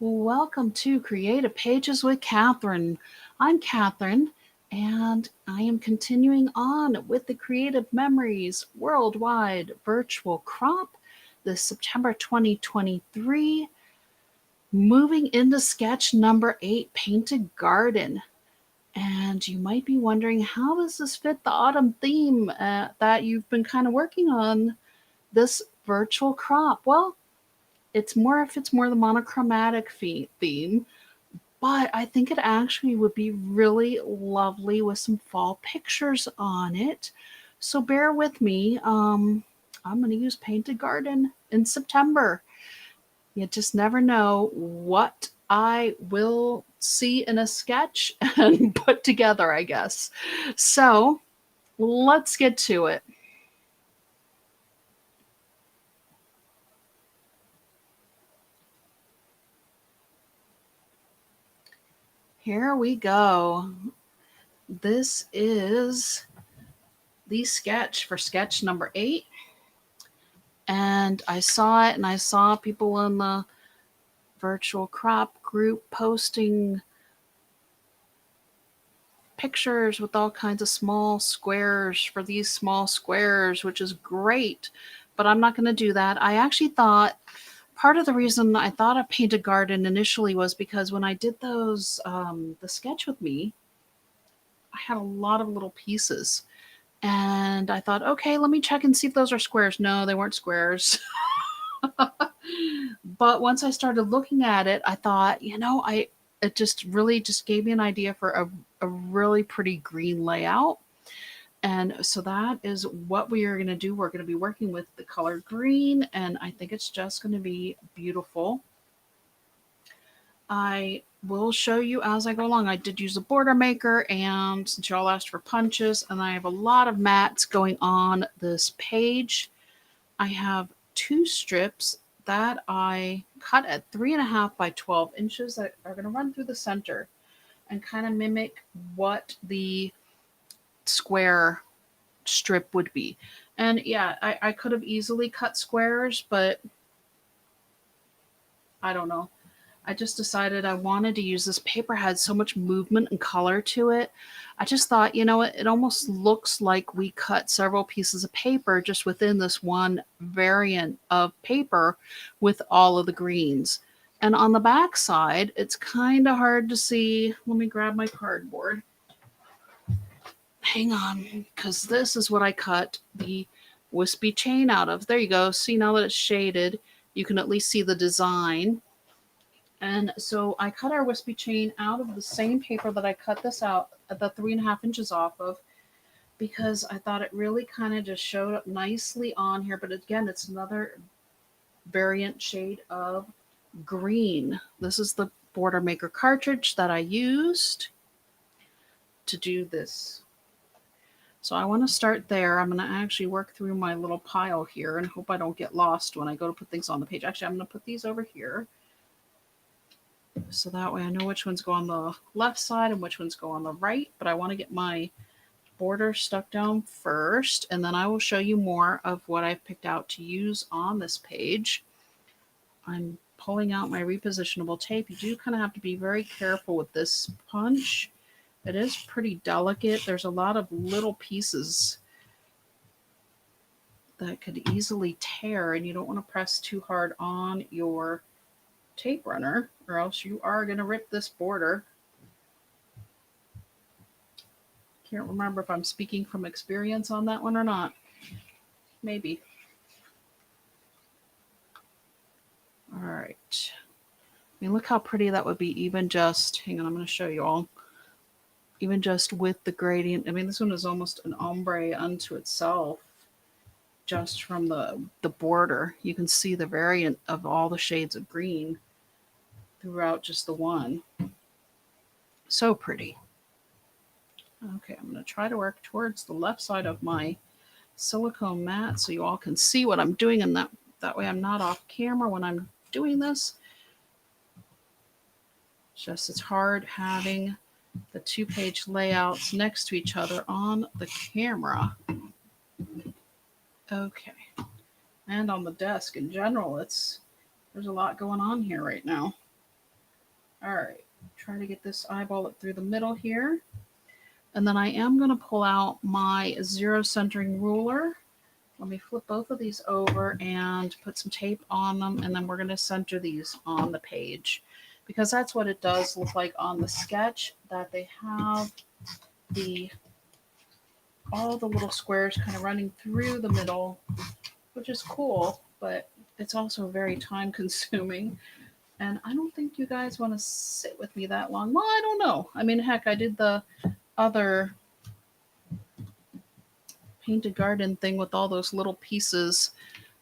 Welcome to Creative Pages with Catherine. I'm Catherine, and I am continuing on with the Creative Memories Worldwide Virtual Crop this September 2023, moving into sketch number 8, Painted Garden. And you might be wondering, how does this fit the autumn theme that you've been kind of working on this virtual crop? Well, if it's more the monochromatic theme, but I think it actually would be really lovely with some fall pictures on it. So bear with me. I'm going to use Painted Garden in September. You just never know what I will see in a sketch and put together, I guess. So let's get to it. Here we go. This is the sketch for sketch number 8. And I saw it, and I saw people in the virtual crop group posting pictures with all kinds of small squares for these small squares, which is great. But I'm not going to do that. I actually thought part of the reason I thought of Painted Garden initially was because when I did the sketch with me, I had a lot of little pieces. And I thought, okay, let me check and see if those are squares. No, they weren't squares. But once I started looking at it, I thought, it just really just gave me an idea for a really pretty green layout. And so that is what we are going to do. We're going to be working with the color green, and I think it's just going to be beautiful. I will show you as I go along. I did use a border maker, and since y'all asked for punches, and I have a lot of mats going on this page. I have 2 strips that I cut at 3.5 by 12 inches that are going to run through the center and kind of mimic what the square strip would be. And yeah, I could have easily cut squares, but I don't know. I just decided I wanted to use this paper, had so much movement and color to it. I just thought, it almost looks like we cut several pieces of paper just within this one variant of paper with all of the greens. And on the back side, it's kind of hard to see. Let me grab my cardboard. Hang on, because this is what I cut the wispy chain out of. There you go. See, now that it's shaded, you can at least see the design. And so I cut our wispy chain out of the same paper that I cut this out at the 3.5 inches off of, because I thought it really kind of just showed up nicely on here. But again, it's another variant shade of green. This is the Border Maker cartridge that I used to do this. So I want to start there. I'm going to actually work through my little pile here and hope I don't get lost when I go to put things on the page. Actually, I'm going to put these over here, so that way I know which ones go on the left side and which ones go on the right. But I want to get my border stuck down first, and then I will show you more of what I've picked out to use on this page. I'm pulling out my repositionable tape. You do kind of have to be very careful with this punch. It is pretty delicate. There's a lot of little pieces that could easily tear, and you don't want to press too hard on your tape runner, or else you are going to rip this border. Can't remember if I'm speaking from experience on that one or not. Maybe. All right. I mean, look how pretty that would be, even just, hang on, I'm going to show you all. Even just with the gradient. I mean, this one is almost an ombre unto itself, just from the border. You can see the variant of all the shades of green throughout just the one. So pretty. Okay, I'm going to try to work towards the left side of my silicone mat so you all can see what I'm doing, and that way I'm not off camera when I'm doing this. Just it's hard having the 2-page layouts next to each other on the camera. Okay. And on the desk in general, there's a lot going on here right now. All right, try to get this eyeball up through the middle here. And then I am going to pull out my zero centering ruler. Let me flip both of these over and put some tape on them, and then we're going to center these on the page because that's what it does look like on the sketch, that they have the all the little squares kind of running through the middle, which is cool, but it's also very time consuming. And I don't think you guys want to sit with me that long. Well, I don't know. I mean, heck, I did the other painted garden thing with all those little pieces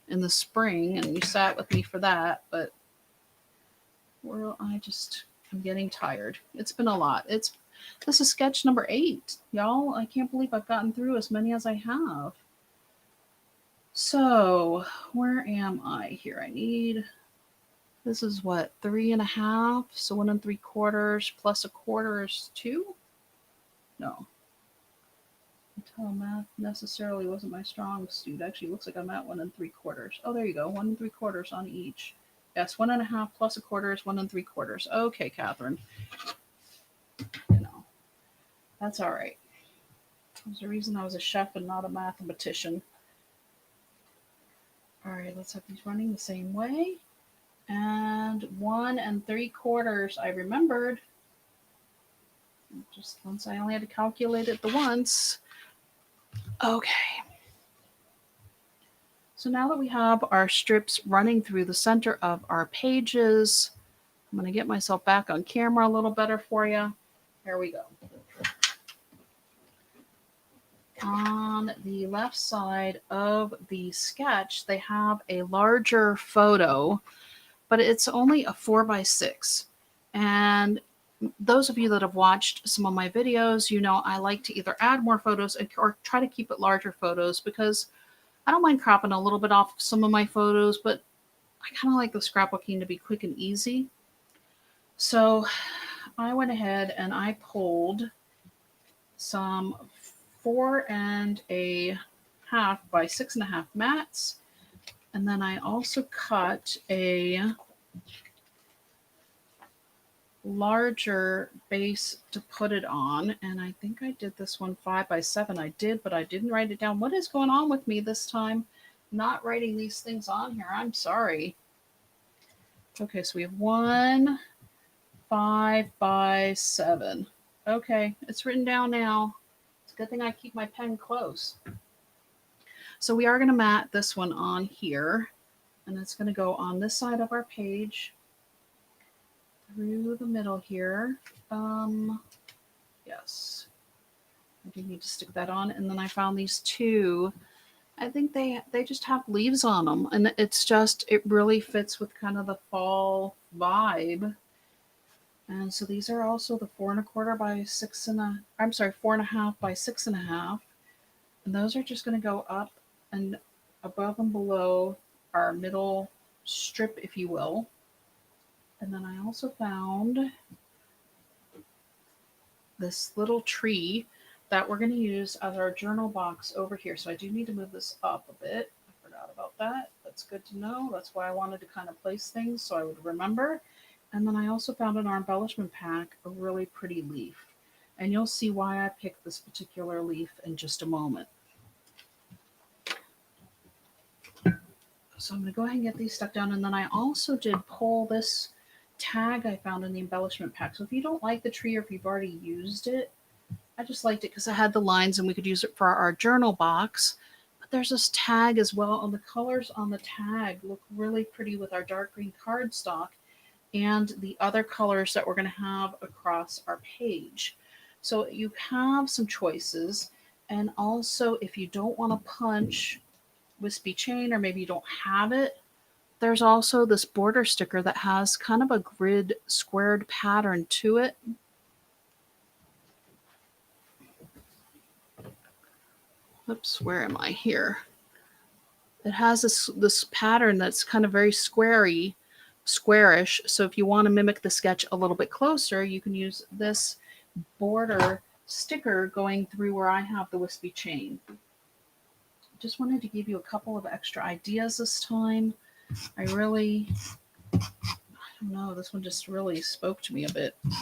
in the spring, and you sat with me for that, but well, I'm getting tired. It's been a lot. This is sketch number 8, y'all. I can't believe I've gotten through as many as I have. So where am I here? This is what, 3.5, so 1 3/4 plus 1/4 is 2. No, until math necessarily wasn't my strong suit. Actually, looks like I'm at 1 3/4. Oh, there you go, 1 3/4 on each. Yes, 1.5 plus 1/4 is 1 3/4. Okay, Catherine. You know, that's all right. There's a reason I was a chef and not a mathematician. All right, let's have these running the same way. And 1 3/4, I remembered. Just once I only had to calculate it the once. Okay. So now that we have our strips running through the center of our pages, I'm going to get myself back on camera a little better for you. Here we go. On the left side of the sketch, they have a larger photo, but it's only a 4x6. And those of you that have watched some of my videos, you know I like to either add more photos or try to keep it larger photos because I don't mind cropping a little bit off some of my photos, but I kind of like the scrapbooking to be quick and easy. So I went ahead and I pulled some 4.5 by 6.5 mats. And then I also cut a larger base to put it on. And I think I did this one 5 by 7. I did, but I didn't write it down. What is going on with me this time? Not writing these things on here. I'm sorry. Okay, so we have 1 5 by 7. Okay, it's written down now. It's a good thing I keep my pen close. So we are going to mat this one on here, and it's going to go on this side of our page through the middle here. Yes, I do need to stick that on. And then I found these 2. I think they just have leaves on them, and it really fits with kind of the fall vibe. And so these are also the 4 1/4 by 4.5 by 6.5. And those are just going to go up and above and below our middle strip, if you will. And then I also found this little tree that we're going to use as our journal box over here. So I do need to move this up a bit. I forgot about that. That's good to know. That's why I wanted to kind of place things so I would remember. And then I also found in our embellishment pack a really pretty leaf. And you'll see why I picked this particular leaf in just a moment. So I'm going to go ahead and get these stuck down. And then I also did pull this tag I found in the embellishment pack. So if you don't like the tree or if you've already used it, I just liked it because it had the lines and we could use it for our journal box. But there's this tag as well, and the colors on the tag look really pretty with our dark green cardstock and the other colors that we're going to have across our page. So you have some choices. And also, if you don't want to punch wispy chain, or maybe you don't have it, there's also this border sticker that has kind of a grid squared pattern to it. Oops, where am I here? It has this pattern that's kind of very squarish. So if you want to mimic the sketch a little bit closer, you can use this border sticker going through where I have the wispy chain. Just wanted to give you a couple of extra ideas this time. I don't No, this one just really spoke to me a bit. Let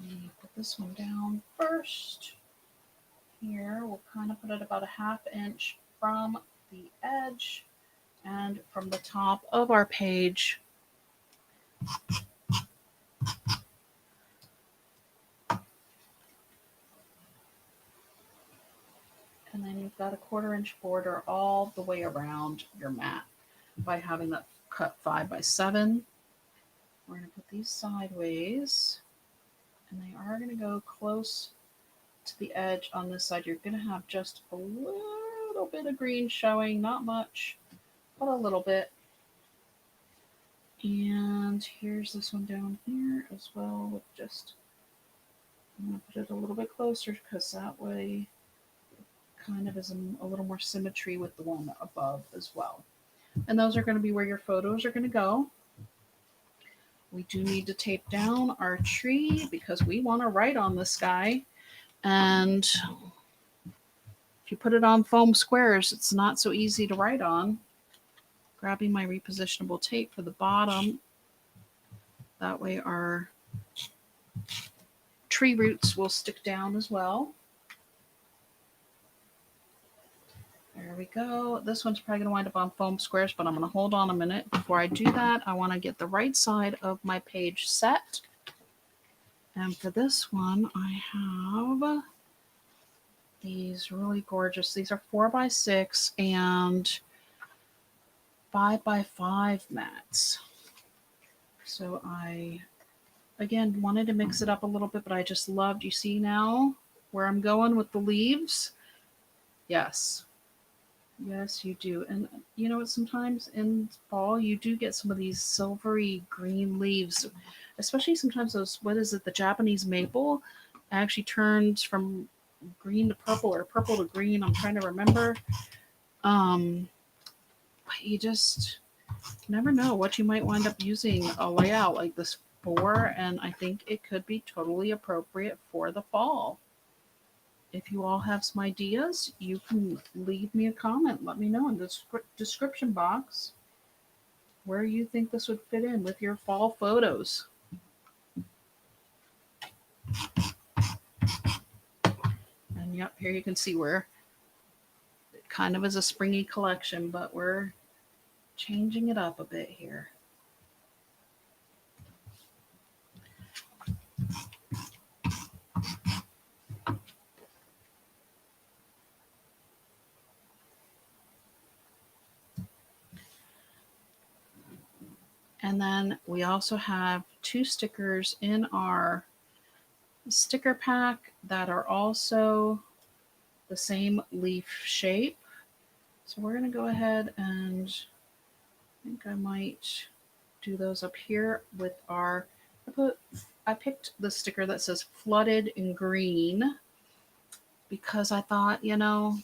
me put this one down first. Here, we'll kind of put it about a 1/2 inch from the edge and from the top of our page. And then you've got a 1/4 inch border all the way around your mat by having that cut 5 by 7. We're going to put these sideways, and they are going to go close to the edge on this side. You're going to have just a little bit of green showing, not much, but a little bit. And here's this one down here as well with just, I'm going to put it a little bit closer because that way kind of is a little more symmetry with the one above as well. And those are going to be where your photos are going to go. We do need to tape down our tree because we want to write on this guy. And if you put it on foam squares, it's not so easy to write on. Grabbing my repositionable tape for the bottom. That way our tree roots will stick down as well. There we go. This one's probably going to wind up on foam squares, but I'm going to hold on a minute. Before I do that, I want to get the right side of my page set. And for this one, I have these really gorgeous. These are 4 by 6 and 5 by 5 mats. So I, again, wanted to mix it up a little bit, but I just loved, you see now where I'm going with the leaves? Yes. Yes, you do. And you know what? Sometimes in fall, you do get some of these silvery green leaves, especially sometimes those, what is it, the Japanese maple actually turns from green to purple or purple to green. I'm trying to remember. But you just never know what you might wind up using a layout like this for. And I think it could be totally appropriate for the fall. If you all have some ideas, you can leave me a comment. Let me know in the description box where you think this would fit in with your fall photos. And yep, here you can see where it kind of is a springy collection, but we're changing it up a bit here. And then we also have 2 stickers in our sticker pack that are also the same leaf shape. So we're going to go ahead and I think I might do those up here with our, I picked the sticker that says flooded in green because I thought, you know,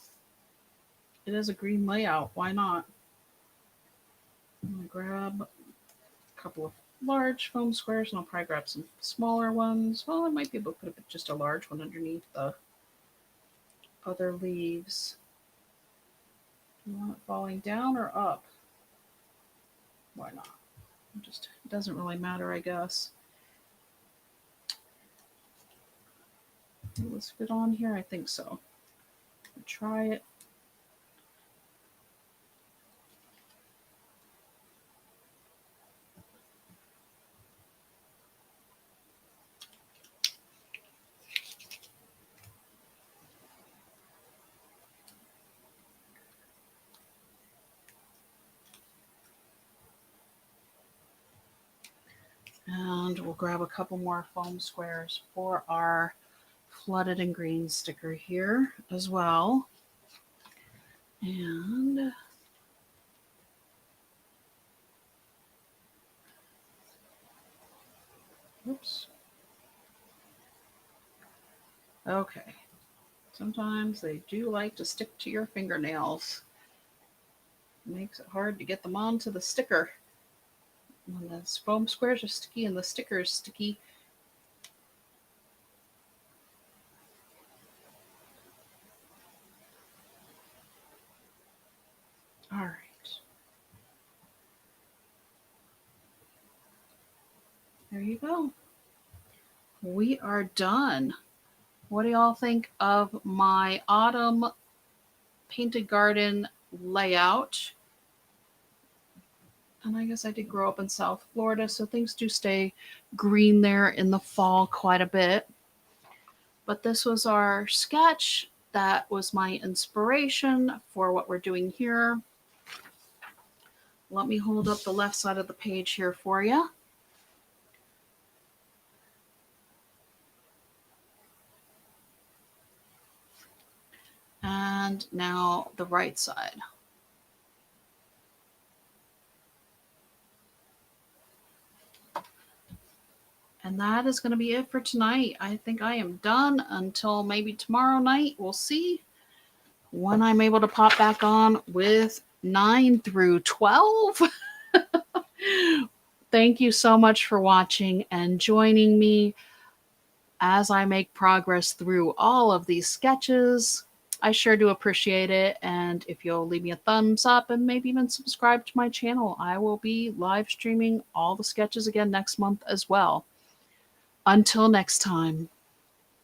it is a green layout. Why not? I'm going to grab a couple of large foam squares and I'll probably grab some smaller ones. Well, I might be able to put just a large one underneath the other leaves. Do you want it falling down or up? Why not? Just, it doesn't really matter, I guess. Will this fit on here? I think so. I'll try it. And we'll grab a couple more foam squares for our flooded in green sticker here as well. And oops. Okay. Sometimes they do like to stick to your fingernails. It makes it hard to get them onto the sticker. When the foam squares are sticky and the sticker is sticky. All right. There you go. We are done. What do y'all think of my autumn painted garden layout? And I guess I did grow up in South Florida, so things do stay green there in the fall quite a bit. But this was our sketch. That was my inspiration for what we're doing here. Let me hold up the left side of the page here for you. And now the right side. And that is going to be it for tonight. I think I am done until maybe tomorrow night. We'll see when I'm able to pop back on with 9 through 12. Thank you so much for watching and joining me as I make progress through all of these sketches. I sure do appreciate it. And if you'll leave me a thumbs up and maybe even subscribe to my channel, I will be live streaming all the sketches again next month as well. Until next time.